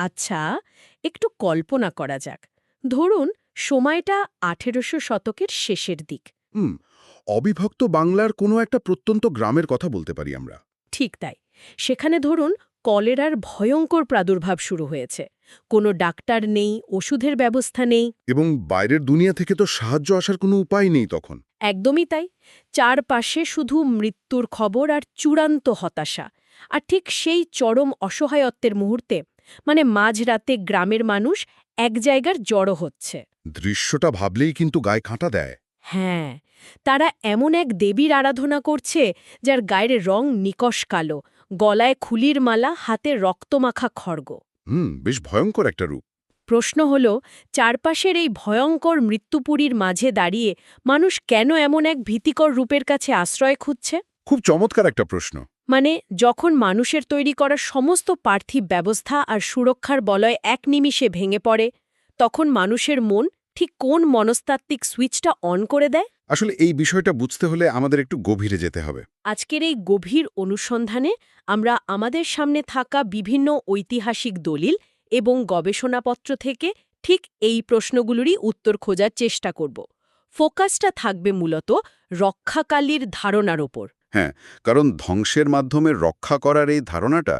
আচ্ছা, একটু কল্পনা করা যাক। ধরুন, সময়টা ১৮০০ শতকের শেষের দিক। হুম। অবিভক্ত বাংলার কোনো একটা প্রত্যন্ত গ্রামের কথা বলতে পারি আমরা। ঠিক তাই। সেখানে ধরুন কলেরার ভয়ঙ্কর প্রাদুর্ভাব শুরু হয়েছে। কোনো ডাক্তার নেই, ওষুধের ব্যবস্থা নেই। এবং বাইরের দুনিয়া থেকে তো সাহায্য আসার কোনো উপায় নেই তখন। একদমই তাই। চারপাশে শুধু মৃত্যুর খবর আর চূড়ান্ত হতাশা। আর ঠিক সেই চরম অসহায়ত্বের মুহূর্তে, মানে মাঝরাতে গ্রামের মানুষ এক জায়গার জড়ো হচ্ছে। দৃশ্যটা ভাবলেই কিন্তু গায়ে কাঁটা দেয়। হ্যাঁ, তারা এমন এক দেবীর আরাধনা করছে যার গায়ের রং নিকষ কালো, গলায় খুলির মালা, হাতে রক্তমাখা খড়গ। বেশ ভয়ঙ্কর একটা রূপ। প্রশ্ন হল, চারপাশের এই ভয়ঙ্কর মৃত্যুপুরীর মাঝে দাঁড়িয়ে মানুষ কেন এমন এক ভীতিকর রূপের কাছে আশ্রয় খুঁজছে? খুব চমৎকার একটা প্রশ্ন। মানে, যখন মানুষের তৈরি করা সমস্ত পার্থিব ব্যবস্থা আর সুরক্ষার বলয় এক নিমিষে ভেঙে পড়ে, তখন মানুষের মন ঠিক কোন মনস্তাত্ত্বিক সুইচটা অন করে দেয়? আসলে এই বিষয়টা বুঝতে হলে আমাদের একটু গভীরে যেতে হবে। আজকের এই গভীর অনুসন্ধানে আমরা আমাদের সামনে থাকা বিভিন্ন ঐতিহাসিক দলিল এবং গবেষণাপত্র থেকে ঠিক এই প্রশ্নগুলোরই উত্তর খোঁজার চেষ্টা করব। ফোকাসটা থাকবে মূলত রক্ষাকালীর ধারণার ওপর। হ্যাঁ, কারণ ধ্বংসের মাধ্যমে রক্ষা করার এই ধারণাটা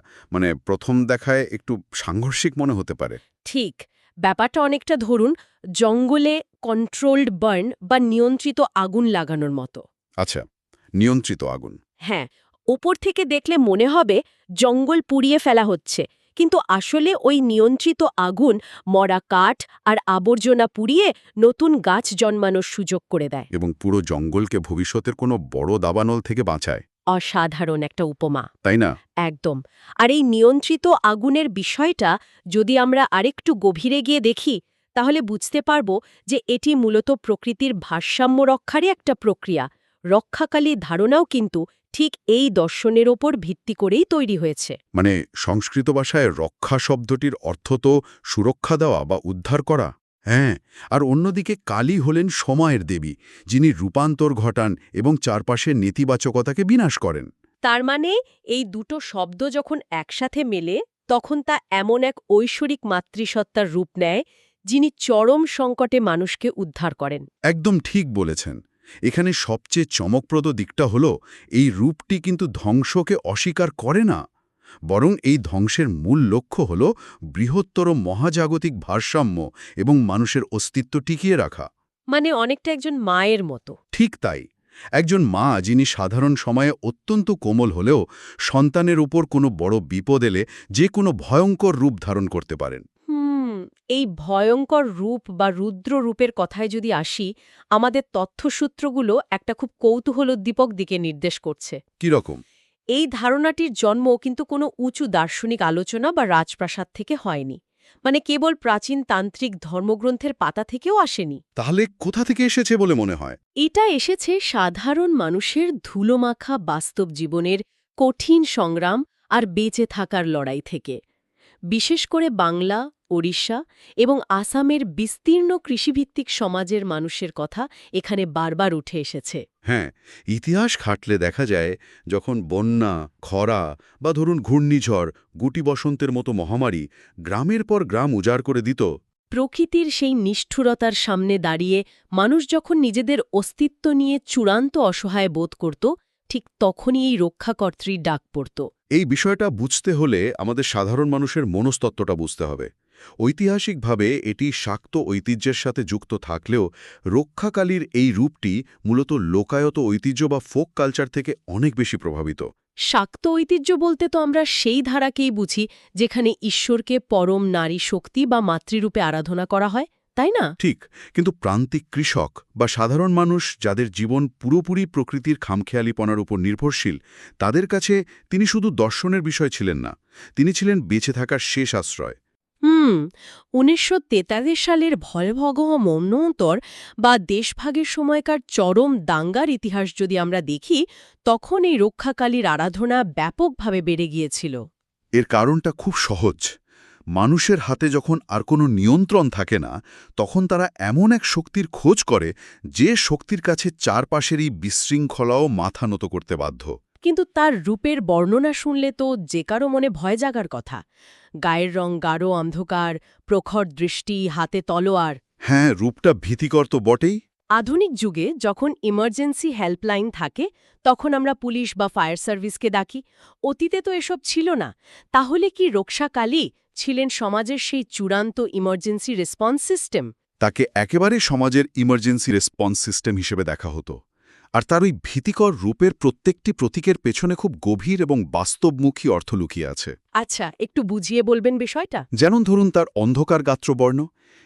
প্রথম দেখায় একটু সাংঘর্ষিক মনে হতে পারে। ঠিক, ব্যাপারটা অনেকটা ধরুন জঙ্গলে কন্ট্রোলড বার্ন বা নিয়ন্ত্রিত আগুন লাগানোর মতো। আচ্ছা, নিয়ন্ত্রিত আগুন। হ্যাঁ, ওপর থেকে দেখলে মনে হবে জঙ্গল পুড়িয়ে ফেলা হচ্ছে, কিন্তু আসলে ওই নিয়ন্ত্রিত আগুন মরা কাঠ আর আবর্জনা পুড়িয়ে নতুন গাছ জন্মানোর সুযোগ করে দেয়। এবং পুরো জঙ্গলকে ভবিষ্যতের কোনো বড় দাবানল থেকে বাঁচায়। অসাধারণ একটা উপমা। তাই না? একদম। আর এই নিয়ন্ত্রিত আগুনের বিষয়টা যদি আমরা আরেকটু গভীরে গিয়ে দেখি, তাহলে বুঝতে পারব যে এটি মূলত প্রকৃতির ভারসাম্য রক্ষারই একটা প্রক্রিয়া। রক্ষাকালী ধারণাও কিন্তু ঠিক এই দর্শনের ওপর ভিত্তি করেই তৈরি হয়েছে। সংস্কৃত ভাষায় রক্ষা শব্দটির অর্থ তো সুরক্ষা দেওয়া বা উদ্ধার করা। হ্যাঁ, আর অন্যদিকে কালী হলেন সময়ের দেবী, যিনি রূপান্তর ঘটান এবং চারপাশের নেতিবাচকতাকে বিনাশ করেন। তার মানে এই দুটো শব্দ যখন একসাথে মেলে, তখন তা এমন এক ঐশ্বরিক মাতৃসত্তার রূপ নেয়, যিনি চরম সংকটে মানুষকে উদ্ধার করেন। একদম ঠিক বলেছেন। এখানে সবচেয়ে চমকপ্রদ দিকটা হলো এই রূপটি কিন্তু ধ্বংসকে অস্বীকার করে না, বরং এই ধ্বংসের মূল লক্ষ্য হল বৃহত্তর মহাজাগতিক ভারসাম্য এবং মানুষের অস্তিত্ব টিকিয়ে রাখা। মানে অনেকটা একজন মায়ের মতো। ঠিক তাই। একজন মা যিনি সাধারণ সময়ে অত্যন্ত কোমল হলেও সন্তানের উপর কোনো বড় বিপদ এলে যে কোনো ভয়ঙ্কর রূপ ধারণ করতে পারেন। এই ভয়ঙ্কর রূপ বা রুদ্র রূপের কথায় যদি আসি, আমাদের তথ্যসূত্রগুলো একটা খুব কৌতূহলোদ্দীপক দিকে নির্দেশ করছে। কি রকম? এই ধারণাটির জন্ম কিন্তু কোনো উঁচু দার্শনিক আলোচনা বা রাজপ্রাসাদ থেকে হয়নি। মানে কেবল প্রাচীন তান্ত্রিক ধর্মগ্রন্থের পাতা থেকেও আসেনি। তাহলে কোথা থেকে এসেছে বলে মনে হয়? এটা এসেছে সাধারণ মানুষের ধুলোমাখা বাস্তব জীবনের কঠিন সংগ্রাম আর বেঁচে থাকার লড়াই থেকে। বিশেষ করে বাংলা, ওড়িশা এবং আসামের বিস্তীর্ণ কৃষিভিত্তিক সমাজের মানুষের কথা এখানে বারবার উঠে এসেছে। হ্যাঁ, ইতিহাস খাটলে দেখা যায় যখন বন্যা, খরা বা ধরুন ঘূর্ণিঝড়, গুটি বসন্তের মতো মহামারী গ্রামের পর গ্রাম উজাড় করে দিত। প্রকৃতির সেই নিষ্ঠুরতার সামনে দাঁড়িয়ে মানুষ যখন নিজেদের অস্তিত্ব নিয়ে চূড়ান্ত অসহায় বোধ করত, ঠিক তখনই এই রক্ষাকর্ত্রীর ডাক পড়ত। এই বিষয়টা বুঝতে হলে আমাদের সাধারণ মানুষের মনস্তত্ত্বটা বুঝতে হবে। ঐতিহাসিকভাবে এটি শাক্ত ঐতিহ্যের সাথে যুক্ত থাকলেও রক্ষাকালীর এই রূপটি মূলত লোকায়ত ঐতিহ্য বা ফোক কালচার থেকে অনেক বেশি প্রভাবিত। শাক্ত ঐতিহ্য বলতে তো আমরা সেই ধারাকেই বুঝি যেখানে ঈশ্বরকে পরম নারী শক্তি বা মাতৃরূপে আরাধনা করা হয়, তাই না? ঠিক, কিন্তু প্রান্তিক কৃষক বা সাধারণ মানুষ যাদের জীবন পুরোপুরি প্রকৃতির খামখেয়ালিপনার উপর নির্ভরশীল, তাদের কাছে তিনি শুধু দর্শনের বিষয় ছিলেন না, তিনি ছিলেন বেঁচে থাকার শেষ আশ্রয়। ১৯৪৩ সালের ভয়াবহ মন্বন্তর বা দেশভাগের সময়কার চরম দাঙ্গার ইতিহাস যদি আমরা দেখি, তখন এই রক্ষাকালীর আরাধনা ব্যাপকভাবে বেড়ে গিয়েছিল। এর কারণটা খুব সহজ। মানুষের হাতে যখন আর কোনো নিয়ন্ত্রণ থাকে না, তখন তারা এমন এক শক্তির খোঁজ করে যে শক্তির কাছে চারপাশেরই বিশৃঙ্খলাও মাথা নত করতে বাধ্য। কিন্তু তার রূপের বর্ণনা শুনলে তো যে কারো মনে ভয় জাগার কথা। গায়ের রং গাঢ় অন্ধকার, প্রখর দৃষ্টি, হাতে তলোয়ার। হ্যাঁ, রূপটা ভীতিকর তো বটেই। আধুনিক যুগে যখন ইমার্জেন্সি হেল্পলাইন থাকে তখন আমরা পুলিশ বা ফায়ার সার্ভিসকে ডাকি। অতীতে তো এসব ছিল না। তাহলে কি রক্ষা কালী ছিলেন সমাজের সেই চূড়ান্ত ইমার্জেন্সি রেসপন্স সিস্টেম? তাকে একেবারে সমাজের ইমার্জেন্সি রেসপন্স সিস্টেম হিসেবে দেখা হতো। আর তার ওই ভীতিকর রূপের প্রত্যেকটি প্রতীকের পেছনে খুব গভীর এবং বাস্তবমুখী অর্থ লুকিয়ে আছে। আচ্ছা, একটু বুঝিয়ে বলবেন বিষয়টা। যেমন ধরুন তার অন্ধকার গাত্রবর্ণ,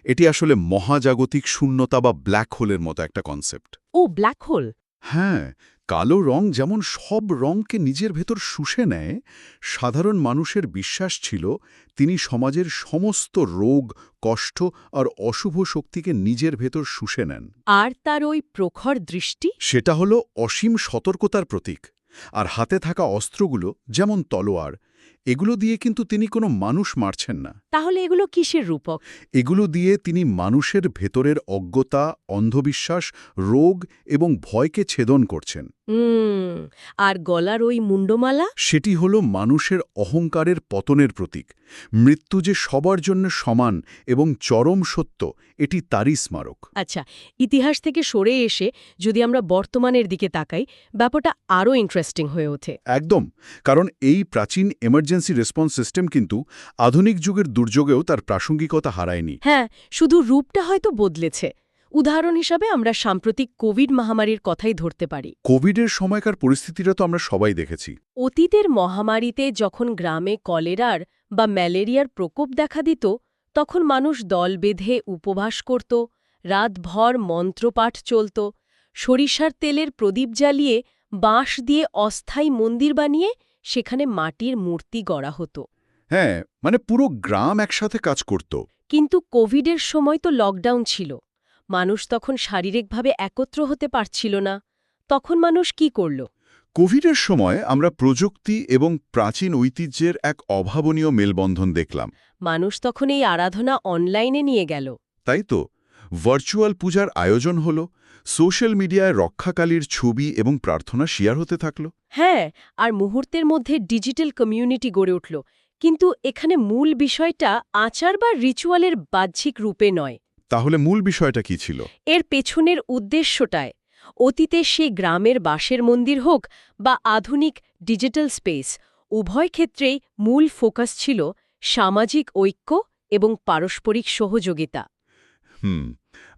এটি আসলে মহাজাগতিক শূন্যতা বা ব্ল্যাক হোলের মতো একটা কনসেপ্ট। ও, ব্ল্যাক হোল। হ্যাঁ, কালো রং যেমন সব রংকে নিজের ভেতর শুষে নেয়, সাধারণ মানুষের বিশ্বাস ছিল তিনি সমাজের সমস্ত রোগ, কষ্ট আর অশুভ শক্তিকে নিজের ভেতর শুষে নেন। আর তার ওই প্রখর দৃষ্টি? সেটা হলো অসীম সতর্কতার প্রতীক। আর হাতে থাকা অস্ত্রগুলো, যেমন তলোয়ার, এগুলো দিয়ে কিন্তু তিনি কোনো মানুষ মারছেন না। তাহলে এগুলো কিসের রূপক? এগুলো দিয়ে তিনি মানুষের ভেতরের অজ্ঞতা, অন্ধবিশ্বাস, রোগ এবং ভয়কে ছেদন করছেন। আর গলার ওই মুন্ডমালা? সেটি হল মানুষের অহংকারের পতনের প্রতীক। মৃত্যু যে সবার জন্য সমান এবং চরম সত্য, এটি তারই স্মারক। আচ্ছা, ইতিহাস থেকে সরে এসে যদি আমরা বর্তমানের দিকে তাকাই, ব্যাপারটা আরও ইন্টারেস্টিং হয়ে ওঠে। একদম, কারণ এই প্রাচীন এমার্জেন্সি রেসপন্স সিস্টেম কিন্তু আধুনিক যুগের দুর্যোগেও তার প্রাসঙ্গিকতা হারায়নি। হ্যাঁ, শুধু রূপটা হয়তো বদলেছে। উদাহরণ হিসাবে আমরা সাম্প্রতিক কোভিড মহামারীর কথাই ধরতে পারি। কোভিডের সময়কার পরিস্থিতিটা তো আমরা সবাই দেখেছি। অতীতের মহামারীতে যখন গ্রামে কলেরার বা ম্যালেরিয়ার প্রকোপ দেখা দিত, তখন মানুষ দল বেঁধে উপবাস করত, রাতভর মন্ত্রপাঠ চলত, সরিষার তেলের প্রদীপ জ্বালিয়ে বাঁশ দিয়ে অস্থায়ী মন্দির বানিয়ে সেখানে মাটির মূর্তি গড়া হতো। হ্যাঁ, মানে পুরো গ্রাম একসাথে কাজ করত। কিন্তু কোভিডের সময় তো লকডাউন ছিল। মানুষ তখন শারীরিকভাবে একত্র হতে পারছিল না। তখন মানুষ কি করল? কোভিডের সময় আমরা প্রযুক্তি এবং প্রাচীন ঐতিহ্যের এক অভাবনীয় মেলবন্ধন দেখলাম। মানুষ তখন এই আরাধনা অনলাইনে নিয়ে গেল। তাই তো, ভার্চুয়াল পূজার আয়োজন হল, সোশ্যাল মিডিয়ায় রক্ষাকালীর ছবি এবং প্রার্থনা শেয়ার হতে থাকল। হ্যাঁ, আর মুহূর্তের মধ্যে ডিজিটাল কমিউনিটি গড়ে উঠল। কিন্তু এখানে মূল বিষয়টা আচার বা রিচুয়ালের বাহ্যিক রূপে নয়। তাহলে মূল বিষয়টা কি ছিল? এর পেছনের উদ্দেশ্যটায়। অতীতে সে গ্রামের বাঁশের মন্দির হোক বা আধুনিক ডিজিটাল স্পেস, উভয় ক্ষেত্রেই মূল ফোকাস ছিল সামাজিক ঐক্য এবং পারস্পরিক সহযোগিতা।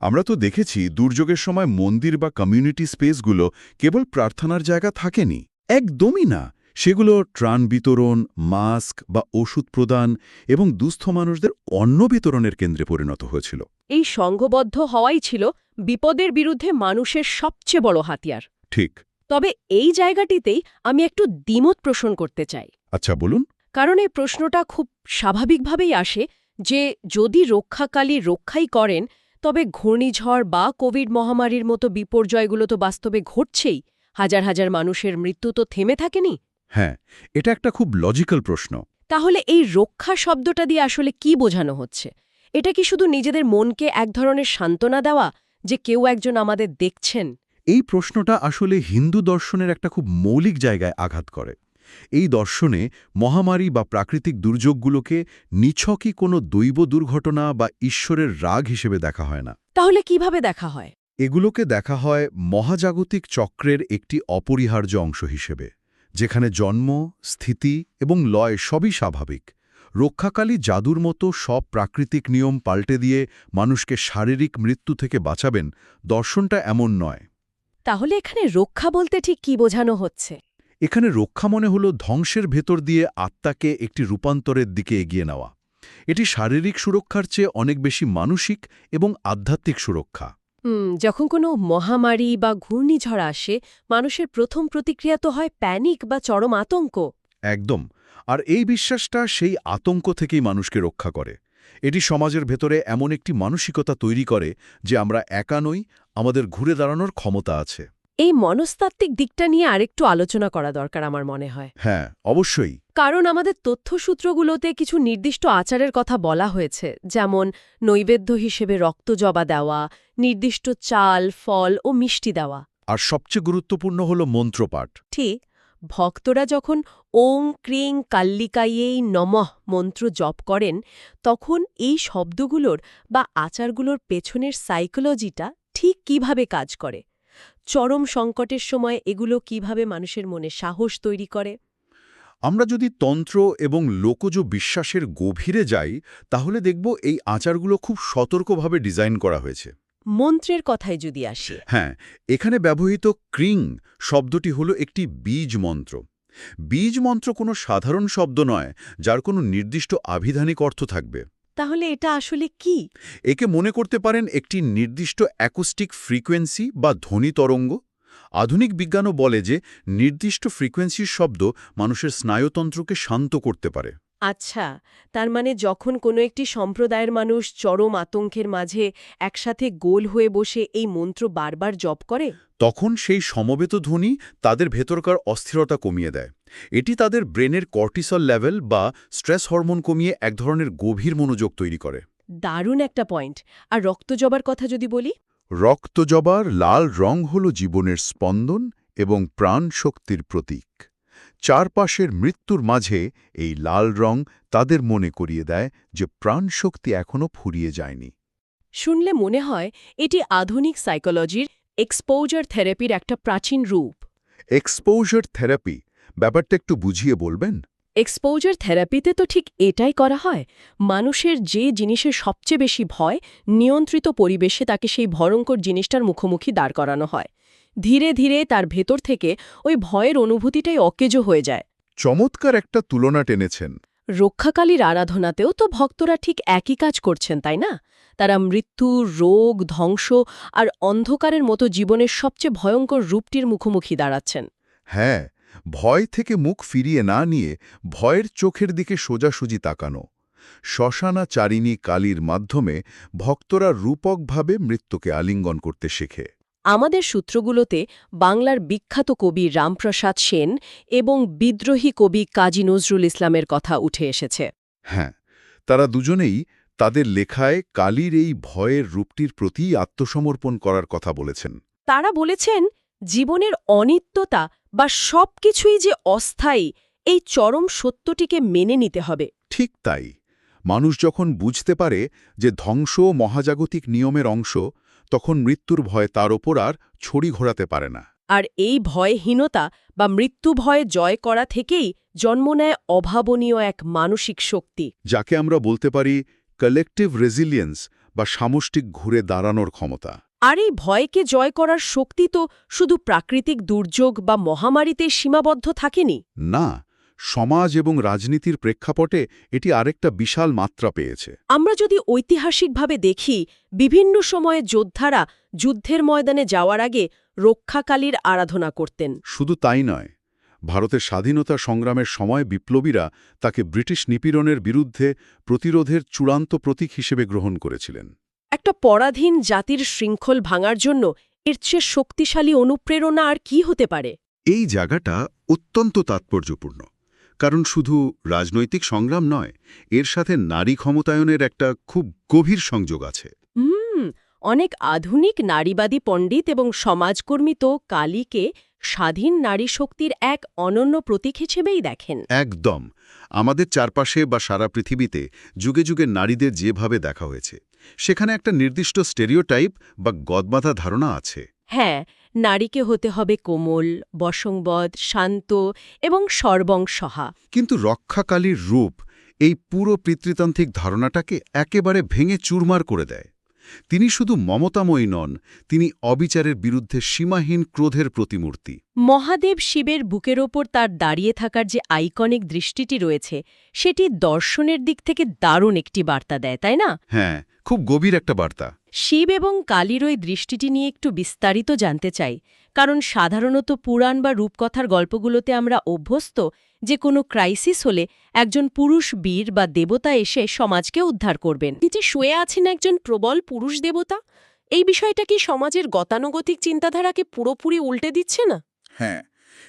আমরা তো দেখেছি দুর্যোগের সময় মন্দির বা কমিউনিটি স্পেসগুলো কেবল প্রার্থনার জায়গা থাকেনি। একদমই না, সেগুলো ত্রাণ বিতরণ, মাস্ক বা ওষুধ প্রদান এবং দুস্থ মানুষদের অন্ন বিতরণের কেন্দ্রে পরিণত হয়েছিল। এই সংঘবদ্ধ হওয়াই ছিল বিপদের বিরুদ্ধে মানুষের সবচেয়ে বড় হাতিয়ার। ঠিক। তবে এই জায়গাটিতেই আমি একটু দ্বিমত পোষণ করতে চাই। আচ্ছা, বলুন। কারণ এই প্রশ্নটা খুব স্বাভাবিকভাবেই আসে যে যদি রক্ষাকালী রক্ষাই করেন, তবে ঘূর্ণিঝড় বা কোভিড মহামারীর মতো বিপর্যয়গুলো তো বাস্তবে ঘটছেই। হাজার হাজার মানুষের মৃত্যু তো থেমে থাকেনি। হ্যাঁ, এটা একটা খুব লজিক্যাল প্রশ্ন। তাহলে এই রক্ষা শব্দটা দিয়ে আসলে কি বোঝানো হচ্ছে? এটা কি শুধু নিজেদের মনকে এক ধরনের সান্ত্বনা দেওয়া যে কেউ একজন আমাদের দেখছেন? এই প্রশ্নটা আসলে হিন্দু দর্শনের একটা খুব মৌলিক জায়গায় আঘাত করে। এই দর্শনে মহামারী বা প্রাকৃতিক দুর্যোগগুলোকে নিছকই কোনো দৈব দুর্ঘটনা বা ঈশ্বরের রাগ হিসেবে দেখা হয় না। তাহলে কিভাবে দেখা হয়? এগুলোকে দেখা হয় মহাজাগতিক চক্রের একটি অপরিহার্য অংশ হিসেবে, যেখানে জন্ম, স্থিতি এবং লয় সবই স্বাভাবিক। রক্ষাকালী জাদুর মতো সব প্রাকৃতিক নিয়ম পাল্টে দিয়ে মানুষকে শারীরিক মৃত্যু থেকে বাঁচাবেন, দর্শনটা এমন নয়। তাহলে এখানে রক্ষা বলতে ঠিক কি বোঝানো হচ্ছে? এখানে রক্ষা মনে হল ধ্বংসের ভেতর দিয়ে আত্মাকে একটি রূপান্তরের দিকে এগিয়ে নেওয়া। এটি শারীরিক সুরক্ষার চেয়ে অনেক বেশি মানসিক এবং আধ্যাত্মিক সুরক্ষা। যখন কোনো মহামারী বা ঘূর্ণিঝড় আসে, মানুষের প্রথম প্রতিক্রিয়া তো হয় প্যানিক বা চরম আতঙ্ক। একদম। আর এই বিশ্বাসটা সেই আতঙ্ক থেকেই মানুষকে রক্ষা করে। এটি সমাজের ভেতরে এমন একটি মানসিকতা তৈরি করে যে আমরা একা নই, আমাদের ঘুরে দাঁড়ানোর ক্ষমতা আছে। এই মনস্তাত্ত্বিক দিকটা নিয়ে আরেকটু আলোচনা করা দরকার আমার মনে হয়। হ্যাঁ, অবশ্যই। কারণ আমাদের তথ্যসূত্রগুলোতে কিছু নির্দিষ্ট আচারের কথা বলা হয়েছে, যেমন নৈবেদ্য হিসেবে রক্ত জবা দেওয়া, নির্দিষ্ট চাল, ফল ও মিষ্টি দেওয়া। আর সবচেয়ে গুরুত্বপূর্ণ হল মন্ত্রপাঠ। ঠিক, ভক্তরা যখন ওং ক্রিং কাল্লিকায়েই নমঃ মন্ত্র জপ করেন তখন এই শব্দগুলোর বা আচারগুলোর পেছনের সাইকোলজিটা ঠিক কিভাবে কাজ করে চরম সংকটের সময় এগুলো কিভাবে মানুষের মনে সাহস তৈরি করে? আমরা যদি তন্ত্র এবং লোকজ বিশ্বাসের গভীরে যাই তাহলে দেখব এই আচারগুলো খুব সতর্কভাবে ডিজাইন করা হয়েছে। মন্ত্রের কথায় যদি আসি, হ্যাঁ, এখানে ব্যবহৃত ক্রিং শব্দটি হলো একটি বীজ মন্ত্র। বীজ মন্ত্র কোনো সাধারণ শব্দ নয় যার কোনো নির্দিষ্ট আভিধানিক অর্থ থাকবে। তাহলে এটা আসলে কি? একে মনে করতে পারেন একটি নির্দিষ্ট অ্যাকোস্টিক ফ্রিকোয়েন্সি বা ধ্বনি তরঙ্গ। আধুনিক বিজ্ঞানও বলে যে নির্দিষ্ট ফ্রিকোয়েন্সির শব্দ মানুষের স্নায়ুতন্ত্রকে শান্ত করতে পারে। আচ্ছা, তার মানে যখন কোনো একটি সম্প্রদায়ের মানুষ চরম আতঙ্কের মাঝে একসাথে গোল হয়ে বসে এই মন্ত্র বারবার জপ করে, তখন সেই সমবেত ধ্বনি তাদের ভেতরকার অস্থিরতা কমিয়ে দেয়। এটি তাদের ব্রেনের কর্টিসল লেভেল বা স্ট্রেস হরমোন কমিয়ে এক ধরনের গভীর মনোযোগ তৈরি করে। দারুণ একটা পয়েন্ট। আর রক্তজবার কথা যদি বলি, রক্তজবার লাল রং হল জীবনের স্পন্দন এবং প্রাণ শক্তির প্রতীক। চারপাশের মৃত্যুর মাঝে এই লাল রং তাদের মনে করিয়ে দেয় যে প্রাণশক্তি এখনও ফুরিয়ে যায়নি। শুনলে মনে হয় এটি আধুনিক সাইকোলজির এক্সপোজার থেরাপির একটা প্রাচীন রূপ। এক্সপোজার থেরাপি ব্যাপারটা একটু বুঝিয়ে বলবেন? এক্সপোজার থেরাপিতে তো ঠিক এটাই করা হয়। মানুষের যে জিনিসের সবচেয়ে বেশি ভয়, নিয়ন্ত্রিত পরিবেশে তাকে সেই ভয়ঙ্কর জিনিসটার মুখোমুখি দাঁড় করানো হয়। ধীরে ধীরে তার ভেতর থেকে ওই ভয়ের অনুভূতিটাই অকেজো হয়ে যায়। চমৎকার একটা তুলনা টেনেছেন। রক্ষাকালীর আরাধনাতেও তো ভক্তরা ঠিক একই কাজ করছেন, তাই না? তারা মৃত্যু, রোগ, ধ্বংস আর অন্ধকারের মতো জীবনের সবচেয়ে ভয়ঙ্কর রূপটির মুখোমুখি দাঁড়াচ্ছেন। হ্যাঁ, ভয় থেকে মুখ ফিরিয়ে না নিয়ে ভয়ের চোখের দিকে সোজাসুজি তাকানো। শ্মশানাচারিণী কালীর মাধ্যমে ভক্তরা রূপকভাবে মৃত্যুকে আলিঙ্গন করতে শেখে। আমাদের সূত্রগুলোতে বাংলার বিখ্যাত কবি রামপ্রসাদ সেন এবং বিদ্রোহী কবি কাজী নজরুল ইসলামের কথা উঠে এসেছে। হ্যাঁ, তারা দুজনেই তাদের লেখায় কালীর এই ভয়ের রূপটির প্রতি আত্মসমর্পণ করার কথা বলেছেন। তারা বলেছেন, জীবনের অনিত্যতা বা সবকিছুই যে অস্থায়ী, এই চরম সত্যটিকে মেনে নিতে হবে। ঠিক তাই, মানুষ যখন বুঝতে পারে যে ধ্বংস মহাজাগতিক নিয়মের অংশ, তখন মৃত্যুর ভয় তার ওপর আর ছড়ি ঘোরাতে পারে না। আর এই ভয়হীনতা বা মৃত্যু ভয় জয় করা থেকেই জন্ম নেয় অভাবনীয় এক মানসিক শক্তি, যাকে আমরা বলতে পারি কালেকটিভ রেজিলিয়েন্স বা সামষ্টিক ঘুরে দাঁড়ানোর ক্ষমতা। আর এই ভয়কে জয় করার শক্তি তো শুধু প্রাকৃতিক দুর্যোগ বা মহামারীতে সীমাবদ্ধ থাকেনি। না, সমাজ এবং রাজনীতির প্রেক্ষাপটে এটি আরেকটা বিশাল মাত্রা পেয়েছে। আমরা যদি ঐতিহাসিকভাবে দেখি, বিভিন্ন সময়ে যোদ্ধারা যুদ্ধের ময়দানে যাওয়ার আগে রক্ষাকালীর আরাধনা করতেন। শুধু তাই নয়, ভারতের স্বাধীনতা সংগ্রামের সময় বিপ্লবীরা তাকে ব্রিটিশ নিপীড়নের বিরুদ্ধে প্রতিরোধের চূড়ান্ত প্রতীক হিসেবে গ্রহণ করেছিলেন। একটা পরাধীন জাতির শৃঙ্খল ভাঙার জন্য এর চেয়ে শক্তিশালী অনুপ্রেরণা আর কি হতে পারে? এই জায়গাটা অত্যন্ত তাৎপর্যপূর্ণ, কারণ শুধু রাজনৈতিক সংগ্রাম নয়, এর সাথে নারী ক্ষমতায়নের একটা খুব গভীর সংযোগ আছে। অনেক আধুনিক নারীবাদী পণ্ডিত এবং সমাজকর্মী তো কালীকে স্বাধীন নারী শক্তির এক অনন্য প্রতীক হিসেবেই দেখেন। একদম, আমাদের চারপাশে বা সারা পৃথিবীতে যুগে যুগে নারীদের যেভাবে দেখা হয়েছে, সেখানে একটা নির্দিষ্ট স্টেরিওটাইপ বা গদবাঁধা ধারণা আছে। হ্যাঁ, নারীকে হতে হবে কোমল, বশংবদ, শান্ত এবং সর্বংসহা। কিন্তু রক্ষাকালীর রূপ এই পুরো পিতৃতান্ত্রিক ধারণাটাকে একেবারে ভেঙে চুরমার করে দেয়। তিনি শুধু মমতাময়ী নন, তিনি অবিচারের বিরুদ্ধে সীমাহীন ক্রোধের প্রতিমূর্তি। মহাদেব শিবের বুকের ওপর তার দাঁড়িয়ে থাকার যে আইকনিক দৃষ্টিটি রয়েছে, সেটি দর্শনের দিক থেকে দারুণ একটি বার্তা দেয়, তাই না? হ্যাঁ, খুব গভীর একটা বার্তা। শিব এবং কালীর ওই দৃষ্টিটি নিয়ে একটু বিস্তারিত জানতে চাই, কারণ সাধারণত পুরাণ বা রূপকথার গল্পগুলোতে আমরা অভ্যস্ত যে কোনো ক্রাইসিস হলে একজন পুরুষ বীর বা দেবতা এসে সমাজকে উদ্ধার করবেন। নিচে শুয়ে আছেন একজন প্রবল পুরুষ দেবতা। এই বিষয়টা কি সমাজের গতানুগতিক চিন্তাধারাকে পুরোপুরি উল্টে দিচ্ছে না? হ্যাঁ,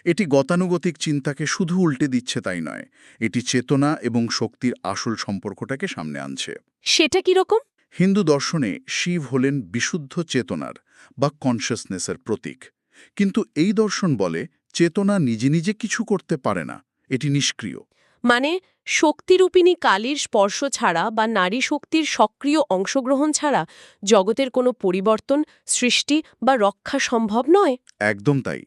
এটি গতানুগতিক চিন্তাকে শুধু উল্টে দিচ্ছে তাই নয়, এটি চেতনা এবং শক্তির আসল সম্পর্কটাকে সামনে আনছে। সেটা কিরকম? হিন্দু দর্শনে শিব হলেন বিশুদ্ধ চেতনার বা কনশাসনেসের প্রতীক, কিন্তু এই দর্শন বলে চেতনা নিজে নিজে কিছু করতে পারে না, এটি নিষ্ক্রিয়। মানে শক্তিরূপিণী কালীর স্পর্শ ছাড়া বা নারী শক্তির সক্রিয় অংশগ্রহণ ছাড়া জগতের কোনো পরিবর্তন, সৃষ্টি বা রক্ষা সম্ভব নয়। একদম তাই।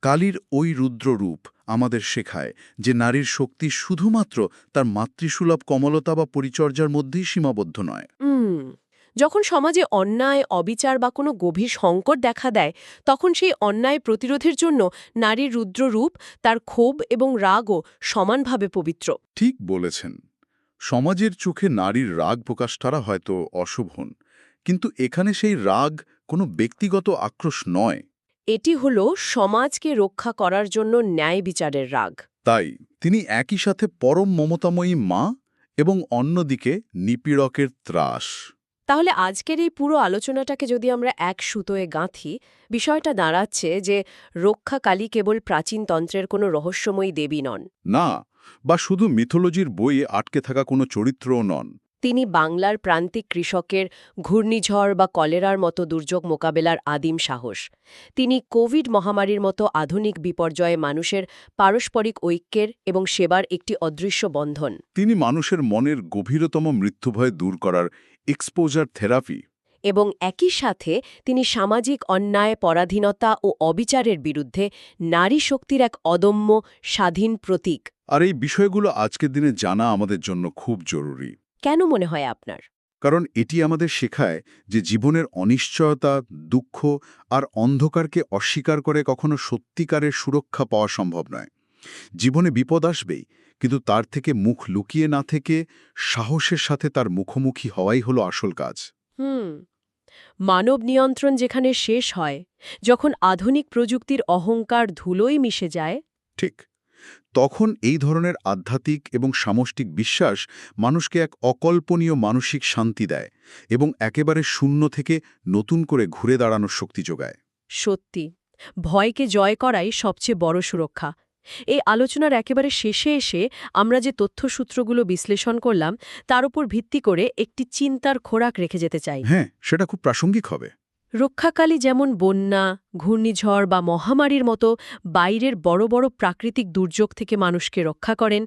কালীর ওই রুদ্র রূপ আমাদের শেখায় যে নারীর শক্তি শুধুমাত্র তার মাতৃসুলভ কমলতা বা পরিচর্যার মধ্যেই সীমাবদ্ধ নয়। যখন সমাজে অন্যায়, অবিচার বা কোনো গভীর সংকট দেখা দেয়, তখন সেই অন্যায় প্রতিরোধের জন্য নারীর রুদ্র রূপ, তার ক্ষোভ এবং রাগও সমানভাবে পবিত্র। ঠিক বলেছেন। সমাজের চোখে নারীর রাগ প্রকাশটারা হয়তো অশোভন, কিন্তু এখানে সেই রাগ কোনো ব্যক্তিগত আক্রোশ নয়। এটি হল সমাজকে রক্ষা করার জন্য ন্যায় বিচারের রাগ। তাই তিনি একই সাথে পরম মমতাময়ী মা এবং অন্যদিকে নিপীড়কের ত্রাস। তাহলে আজকের এই পুরো আলোচনাটাকে যদি আমরা এক সুতোয় গাঁথি, বিষয়টা দাঁড়াচ্ছে যে রক্ষাকালী কেবল প্রাচীন তন্ত্রের কোনো রহস্যময়ী দেবী নন। না, বা শুধু মিথোলজির বইয়ে আটকে থাকা কোনো চরিত্রও নন। তিনি বাংলার প্রান্তিক কৃষকের ঘূর্ণিঝড় বা কলেরার মতো দুর্যোগ মোকাবেলার আদিম সাহস। তিনি কোভিড মহামারীর মতো আধুনিক বিপর্যয়ে মানুষের পারস্পরিক ঐক্যের এবং সেবার একটি অদৃশ্য বন্ধন। তিনি মানুষের মনের গভীরতম মৃত্যুভয় দূর করার এক্সপোজার থেরাপি। এবং একই সাথে তিনি সামাজিক অন্যায়, পরাধীনতা ও অবিচারের বিরুদ্ধে নারী শক্তির এক অদম্য, স্বাধীন প্রতীক। আর এই বিষয়গুলো আজকের দিনে জানা আমাদের জন্য খুব জরুরি। কেন মনে হয় আপনার? কারণ এটি আমাদের শেখায় যে জীবনের অনিশ্চয়তা, দুঃখ আর অন্ধকারকে অস্বীকার করে কখনো সত্যিকারের সুরক্ষা পাওয়া সম্ভব নয়। জীবনে বিপদ আসবেই, কিন্তু তার থেকে মুখ লুকিয়ে না থেকে সাহসের সাথে তার মুখোমুখি হওয়াই হলো আসল কাজ। মানব নিয়ন্ত্রণ যেখানে শেষ হয়, যখন আধুনিক প্রযুক্তির অহংকার ধুলোয় মিশে যায়, ঠিক তখন এই ধরনের আধ্যাত্মিক এবং সামষ্টিক বিশ্বাস মানুষকে এক অকল্পনীয় মানসিক শান্তি দেয় এবং একেবারে শূন্য থেকে নতুন করে ঘুরে দাঁড়ানোর শক্তি যোগায়। সত্যি ভয়কে জয় করাই সবচেয়ে বড় সুরক্ষা। এই আলোচনার একেবারে শেষে এসে আমরা যে তথ্যসূত্রগুলো বিশ্লেষণ করলাম, তার উপর ভিত্তি করে একটি চিন্তার খোরাক রেখে যেতে চাই। হ্যাঁ, সেটা খুব প্রাসঙ্গিক হবে। রক্ষাকালী যেমন বন্যা, ঘূর্ণিঝড় বা মহামারীর মতো বাইরের বড় বড় প্রাকৃতিক দুর্যোগ থেকে মানুষকে রক্ষা করেন,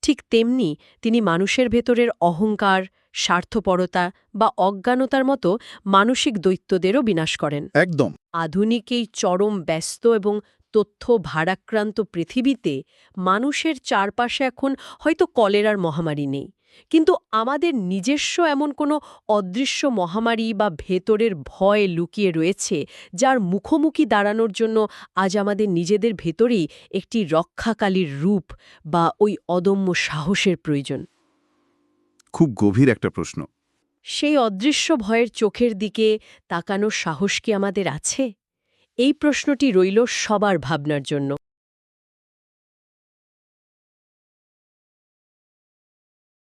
ঠিক তেমনি তিনি মানুষের ভেতরের অহংকার, স্বার্থপরতা বা অজ্ঞানতার মতো মানসিক দৈত্যদেরও বিনাশ করেন। একদম। আধুনিক এই চরম ব্যস্ত এবং তথ্য ভারাক্রান্ত পৃথিবীতে মানুষের চারপাশে এখন হয়তো কলেরার মহামারী নেই, কিন্তু আমাদের নিজস্ব এমন কোনো অদৃশ্য মহামারী বা ভেতরের ভয় লুকিয়ে রয়েছে, যার মুখোমুখি দাঁড়ানোর জন্য আজ আমাদের নিজেদের ভেতরেই একটি রক্ষাকালীর রূপ বা ওই অদম্য সাহসের প্রয়োজন। খুব গভীর একটা প্রশ্ন। সেই অদৃশ্য ভয়ের চোখের দিকে তাকানোর সাহস কি আমাদের আছে? এই প্রশ্নটি রইল সবার ভাবনার জন্য।